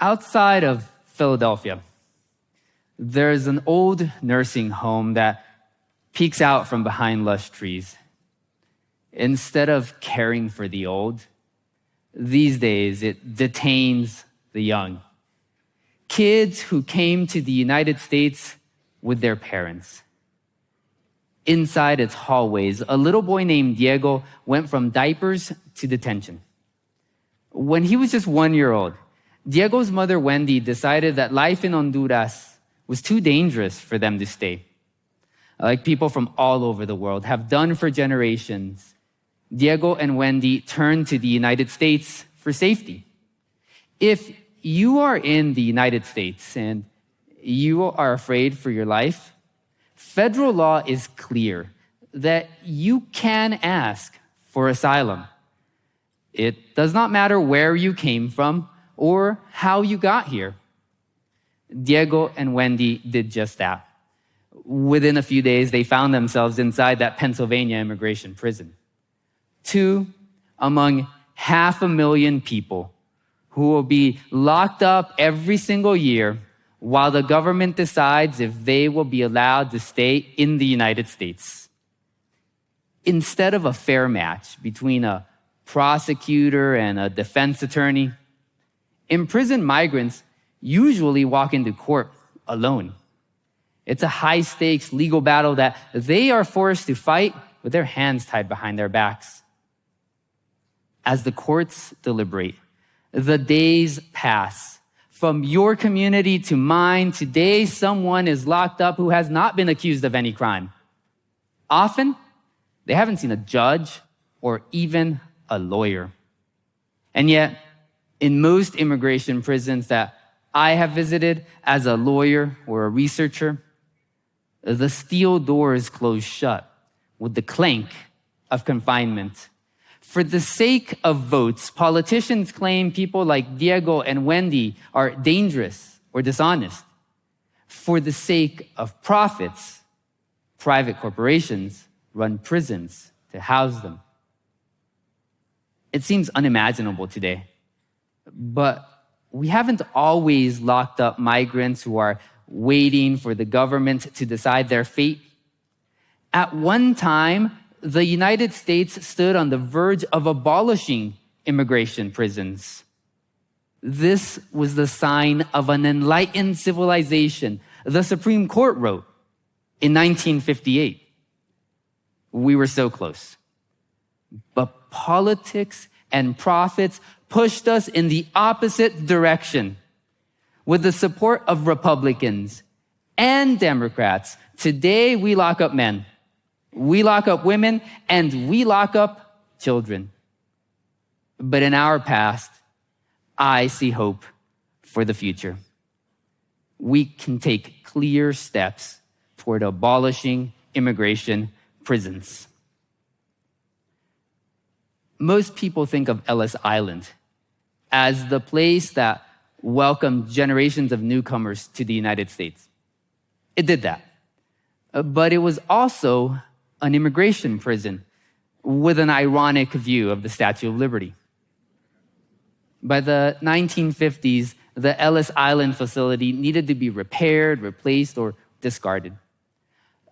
Outside of Philadelphia, there's an old nursing home that peeks out from behind lush trees. Instead of caring for the old, these days it detains the young. Kids who came to the United States with their parents. Inside its hallways, a little boy named Diego went from diapers to detention. When he was just 1 year old, Diego's mother, Wendy, decided that life in Honduras was too dangerous for them to stay. Like people from all over the world have done for generations, Diego and Wendy turned to the United States for safety. If you are in the United States and you are afraid for your life, federal law is clear that you can ask for asylum. It does not matter where you came from or how you got here. Diego and Wendy did just that. Within a few days, they found themselves inside that Pennsylvania immigration prison. 2 among 500,000 people who will be locked up every single year while the government decides if they will be allowed to stay in the United States. Instead of a fair match between a prosecutor and a defense attorney, imprisoned migrants usually walk into court alone. It's a high-stakes legal battle that they are forced to fight with their hands tied behind their backs. As the courts deliberate, the days pass. From your community to mine, today someone is locked up who has not been accused of any crime. Often, they haven't seen a judge or even a lawyer. And yet, in most immigration prisons that I have visited as a lawyer or a researcher, the steel doors close shut with the clank of confinement. For the sake of votes, politicians claim people like Diego and Wendy are dangerous or dishonest. For the sake of profits, private corporations run prisons to house them. It seems unimaginable today, but we haven't always locked up migrants who are waiting for the government to decide their fate. At one time, the United States stood on the verge of abolishing immigration prisons. This was the sign of an enlightened civilization, the Supreme Court wrote in 1958. We were so close. But politics and profits pushed us in the opposite direction. With the support of Republicans and Democrats, today we lock up men, we lock up women, and we lock up children. But in our past, I see hope for the future. We can take clear steps toward abolishing immigration prisons. Most people think of Ellis Island as the place that welcomed generations of newcomers to the United States. It did that. But it was also an immigration prison with an ironic view of the Statue of Liberty. By the 1950s, the Ellis Island facility needed to be repaired, replaced, or discarded.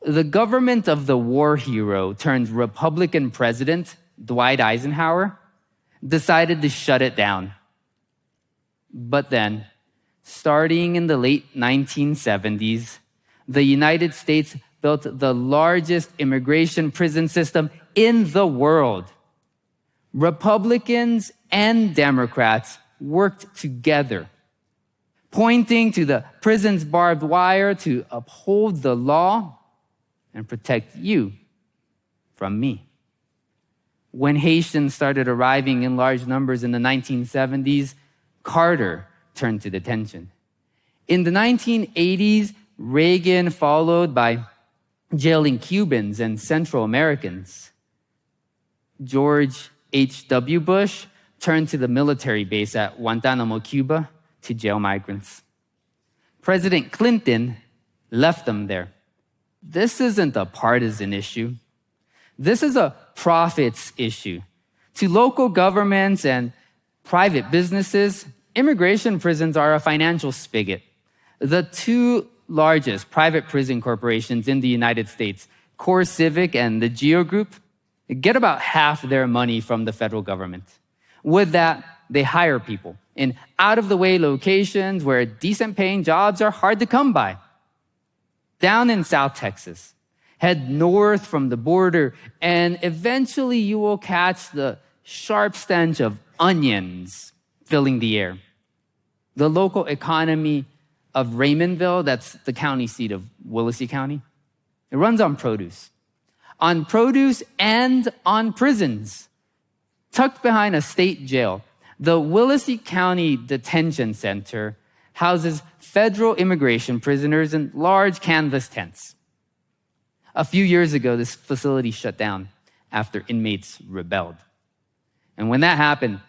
The government of the war hero turned Republican president, Dwight Eisenhower, decided to shut it down. But then, starting in the late 1970s, the United States built the largest immigration prison system in the world. Republicans and Democrats worked together, pointing to the prison's barbed wire to uphold the law and protect you from me. When Haitians started arriving in large numbers in the 1970s, Carter turned to detention. In the 1980s, Reagan followed by jailing Cubans and Central Americans. George H.W. Bush turned to the military base at Guantanamo, Cuba, to jail migrants. President Clinton left them there. This isn't a partisan issue. This is a profits issue. To local governments and private businesses, immigration prisons are a financial spigot. The two largest private prison corporations in the United States, CoreCivic and the Geo Group, get about half their money from the federal government. With that, they hire people in out-of-the-way locations where decent-paying jobs are hard to come by. Down in South Texas, head north from the border, and eventually you will catch the sharp stench of onions filling the air. The local economy of Raymondville, that's the county seat of Willacy County, it runs on produce. On produce and on prisons. Tucked behind a state jail, the Willacy County Detention Center houses federal immigration prisoners in large canvas tents. A few years ago, this facility shut down after inmates rebelled. And when that happened,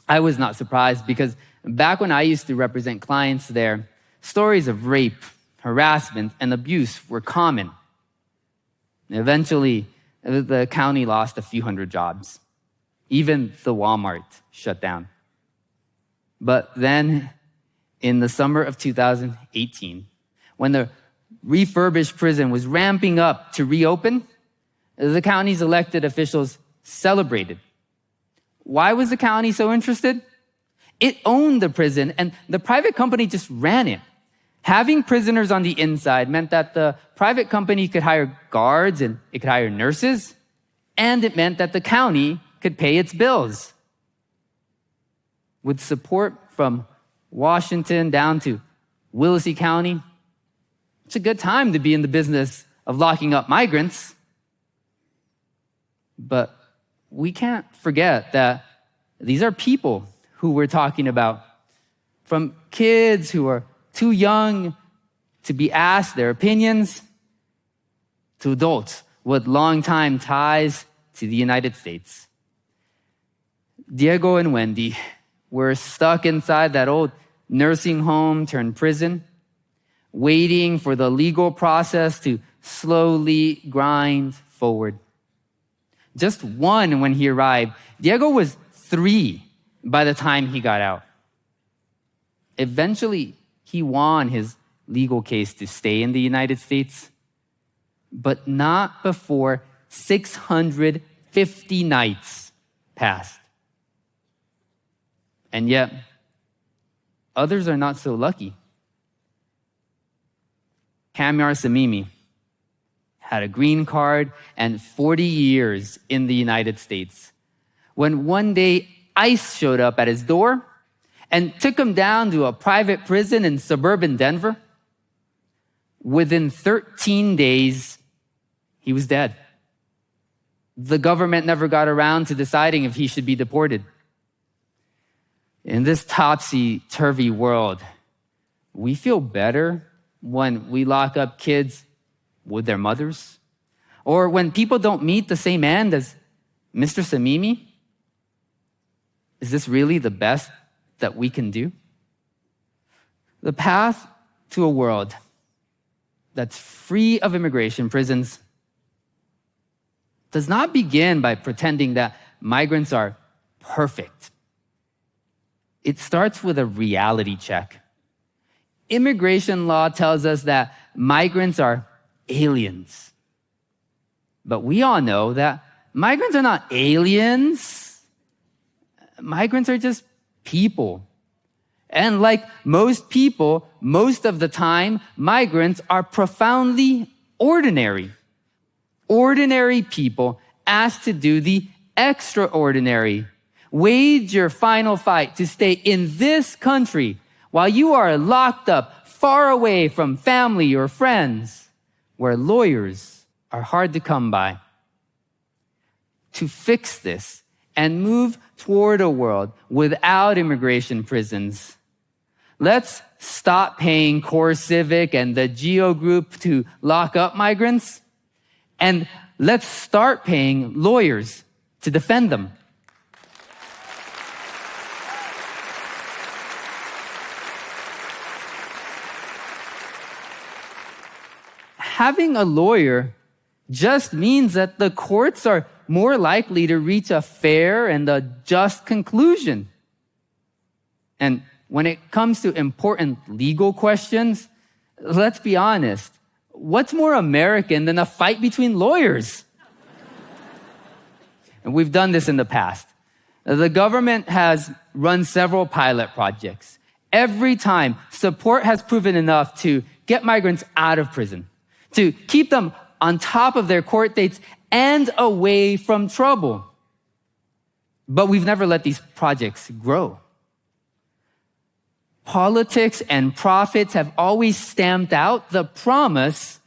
I was not surprised because back when I used to represent clients there, stories of rape, harassment, and abuse were common. Eventually, the county lost a few hundred jobs. Even the Walmart shut down. But then, in the summer of 2018, when the refurbished prison was ramping up to reopen, the county's elected officials celebrated. Why was the county so interested? It owned the prison, and the private company just ran it. Having prisoners on the inside meant that the private company could hire guards and it could hire nurses, and it meant that the county could pay its bills. With support from Washington down to Willacy County, it's a good time to be in the business of locking up migrants. But we can't forget that these are people who we're talking about, from kids who are too young to be asked their opinions, to adults with long-time ties to the United States. Diego and Wendy were stuck inside that old nursing home turned prison, waiting for the legal process to slowly grind forward. Just one when he arrived. Diego was 3 by the time he got out. Eventually, he won his legal case to stay in the United States, but not before 650 nights passed. And yet, others are not so lucky. Kamyar Samimi had a green card and 40 years in the United States when one day ICE showed up at his door and took him down to a private prison in suburban Denver. Within 13 days, he was dead. The government never got around to deciding if he should be deported. In this topsy-turvy world, we feel better when we lock up kids with their mothers, or when people don't meet the same end as Mr. Samimi. Is this really the best that we can do? The path to a world that's free of immigration prisons does not begin by pretending that migrants are perfect. It starts with a reality check. Immigration law tells us that migrants are aliens. But we all know that migrants are not aliens. Migrants are just people. And like most people, most of the time, migrants are profoundly ordinary. Ordinary people asked to do the extraordinary. Wage your final fight to stay in this country while you are locked up far away from family or friends, where lawyers are hard to come by. To fix this and move toward a world without immigration prisons, let's stop paying CoreCivic and the Geo Group to lock up migrants, and let's start paying lawyers to defend them. Having a lawyer just means that the courts are more likely to reach a fair and a just conclusion. And when it comes to important legal questions, let's be honest, what's more American than a fight between lawyers? And we've done this in the past. The government has run several pilot projects. Every time, support has proven enough to get migrants out of prison, to keep them on top of their court dates and away from trouble. But we've never let these projects grow. Politics and profits have always stamped out the promise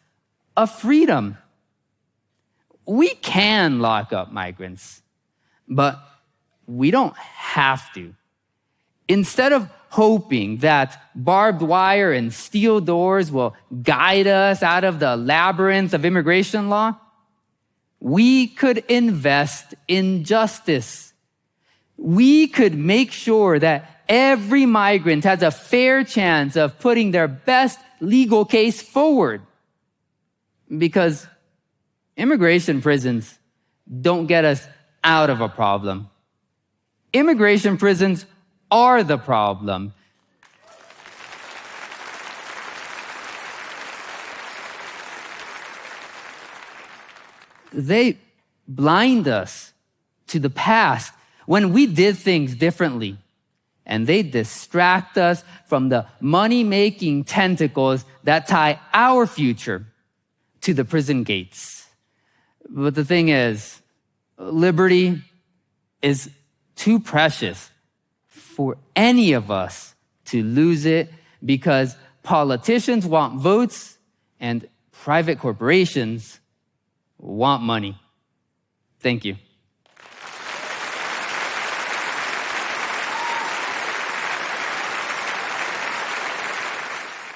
of freedom. We can lock up migrants, but we don't have to. Instead of hoping that barbed wire and steel doors will guide us out of the labyrinth of immigration law, we could invest in justice. We could make sure that every migrant has a fair chance of putting their best legal case forward. Because immigration prisons don't get us out of a problem. Immigration prisons are the problem. They blind us to the past when we did things differently. And they distract us from the money-making tentacles that tie our future to the prison gates. But the thing is, liberty is too precious for any of us to lose it because politicians want votes and private corporations want money. Thank you.